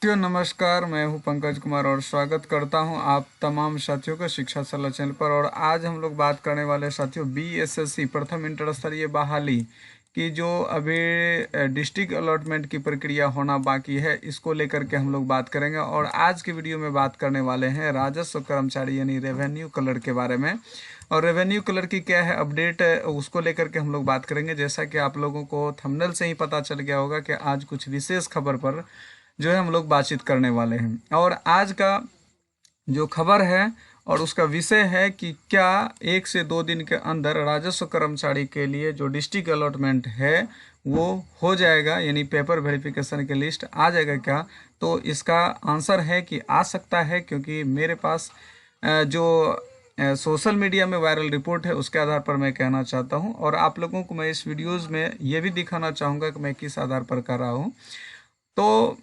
साथियों नमस्कार, मैं हूं पंकज कुमार और स्वागत करता हूं आप तमाम साथियों का शिक्षा सलाह चैनल पर। और आज हम लोग बात करने वाले साथियों बीएसएससी प्रथम इंटर स्तरीय बहाली की जो अभी डिस्ट्रिक्ट अलॉटमेंट की प्रक्रिया होना बाकी है, इसको लेकर के हम लोग बात करेंगे। और आज की वीडियो में बात करने वाले हैं राजस्व कर्मचारी यानी रेवेन्यू क्लर्क के बारे में। और रेवेन्यू क्लर्क की क्या है अपडेट, उसको लेकर के हम लोग बात करेंगे। जैसा कि आप लोगों को थंबनेल से ही पता चल गया होगा कि आज कुछ विशेष खबर पर जो है हम लोग बातचीत करने वाले हैं। और आज का जो खबर है और उसका विषय है कि क्या 1 से 2 दिन के अंदर राजस्व कर्मचारी के लिए जो डिस्ट्रिक्ट अलॉटमेंट है वो हो जाएगा, यानी पेपर वेरिफिकेशन के लिस्ट आ जाएगा क्या। तो इसका आंसर है कि आ सकता है, क्योंकि मेरे पास जो सोशल मीडिया में वायरल रिपोर्ट है उसके आधार पर मैं कहना चाहता हूं। और आप लोगों को मैं इस वीडियोज़ में ये भी दिखाना चाहूँगा कि मैं किस आधार पर कर रहा हूँ। तो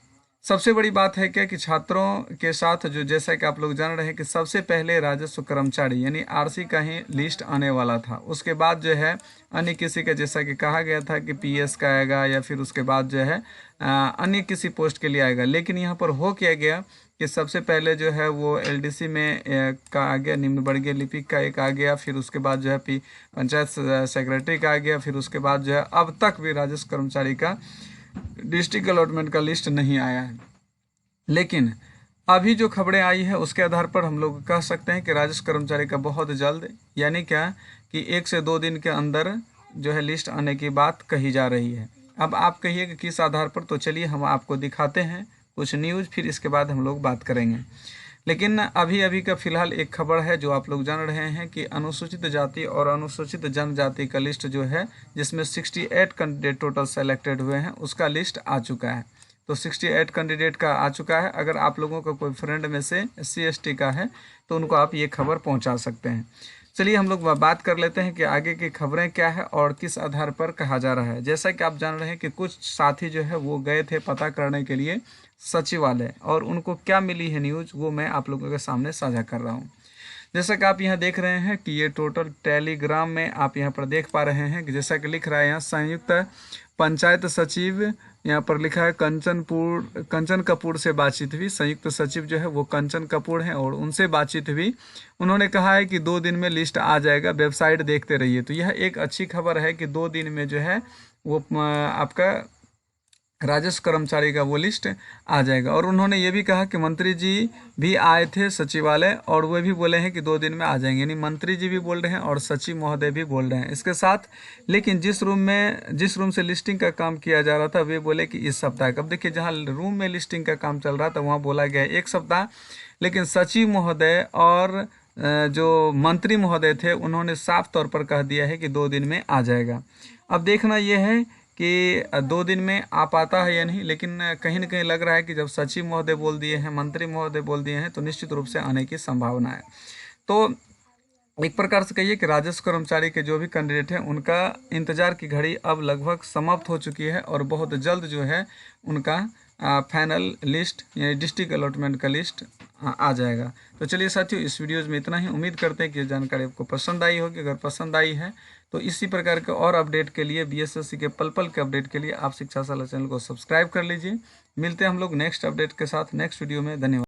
सबसे बड़ी बात है क्या कि छात्रों के साथ जो, जैसा कि आप लोग जान रहे हैं कि सबसे पहले राजस्व कर्मचारी यानी आरसी का ही लिस्ट आने वाला था। उसके बाद जो है अन्य किसी का, जैसा कि कहा गया था कि पीएस का आएगा या फिर उसके बाद जो है अन्य किसी पोस्ट के लिए आएगा। लेकिन यहाँ पर हो क्या गया कि सबसे पहले जो है वो एलडीसी में का आ गया, निम्न वर्गीय लिपिक का एक आ गया, फिर उसके बाद जो है पंचायत सेक्रेटरी का आ गया, फिर उसके बाद जो है अब तक भी राजस्व कर्मचारी का डिस्ट्रिक्ट अलॉटमेंट का लिस्ट नहीं आया है। लेकिन अभी जो खबरें आई है उसके आधार पर हम लोग कह सकते हैं कि राजस्व कर्मचारी का बहुत जल्द, यानी क्या कि 1 से 2 दिन के अंदर जो है लिस्ट आने की बात कही जा रही है। अब आप कहिए कि किस आधार पर, तो चलिए हम आपको दिखाते हैं कुछ न्यूज़, फिर इसके बाद हम लोग बात करेंगे। लेकिन अभी अभी का फिलहाल एक खबर है जो आप लोग जान रहे हैं कि अनुसूचित जाति और अनुसूचित जनजाति का लिस्ट जो है, जिसमें 68 कैंडिडेट टोटल सेलेक्टेड हुए हैं, उसका लिस्ट आ चुका है। तो 68 कैंडिडेट का आ चुका है। अगर आप लोगों का कोई फ्रेंड में से SC ST का है तो उनको आप ये खबर पहुंचा सकते हैं। चलिए हम लोग बात कर लेते हैं कि आगे की खबरें क्या है और किस आधार पर कहा जा रहा है। जैसा कि आप जान रहे हैं कि कुछ साथी जो है वो गए थे पता करने के लिए सचिवालय, और उनको क्या मिली है न्यूज़, वो मैं आप लोगों के सामने साझा कर रहा हूँ। जैसा कि आप यहाँ देख रहे हैं कि ये टोटल टेलीग्राम में आप यहाँ पर देख पा रहे हैं कि जैसा कि लिख रहा है यहाँ संयुक्त पंचायत सचिव, यहाँ पर लिखा है कंचन कपूर से बातचीत हुई। संयुक्त सचिव जो है वो कंचन कपूर हैं और उनसे बातचीत हुई। उन्होंने कहा है कि 2 दिन में लिस्ट आ जाएगा, वेबसाइट देखते रहिए। तो यह एक अच्छी खबर है कि 2 दिन में जो है वो आपका राजस्व कर्मचारी का वो लिस्ट आ जाएगा। और उन्होंने ये भी कहा कि मंत्री जी भी आए थे सचिवालय और वे भी बोले हैं कि 2 दिन में आ जाएंगे, यानी मंत्री जी भी बोल रहे हैं और सचिव महोदय भी बोल रहे हैं इसके साथ। लेकिन जिस रूम से लिस्टिंग का काम किया जा रहा था वे बोले कि इस सप्ताह। अब देखिए, जहाँ रूम में लिस्टिंग का काम चल रहा था वहाँ बोला गया 1 सप्ताह, लेकिन सचिव महोदय और जो मंत्री महोदय थे उन्होंने साफ तौर पर कह दिया है कि 2 दिन में आ जाएगा। अब देखना यह है कि 2 दिन में आ पाता है या नहीं, लेकिन कहीं ना कहीं लग रहा है कि जब सचिव महोदय बोल दिए हैं, मंत्री महोदय बोल दिए हैं, तो निश्चित रूप से आने की संभावना है। तो एक प्रकार से कहिए कि राजस्व कर्मचारी के जो भी कैंडिडेट हैं उनका इंतजार की घड़ी अब लगभग समाप्त हो चुकी है और बहुत जल्द जो है उनका फाइनल लिस्ट यानी डिस्ट्रिक्ट अलॉटमेंट का लिस्ट आ जाएगा। तो चलिए साथियों, इस वीडियोज़ में इतना ही। उम्मीद करते हैं कि ये जानकारी आपको पसंद आई होगी। अगर पसंद आई है तो इसी प्रकार के और अपडेट के लिए, बीएसएससी के पल पल के अपडेट के लिए आप शिक्षा सलाह चैनल को सब्सक्राइब कर लीजिए। मिलते हैं हम लोग नेक्स्ट अपडेट के साथ नेक्स्ट वीडियो में। धन्यवाद।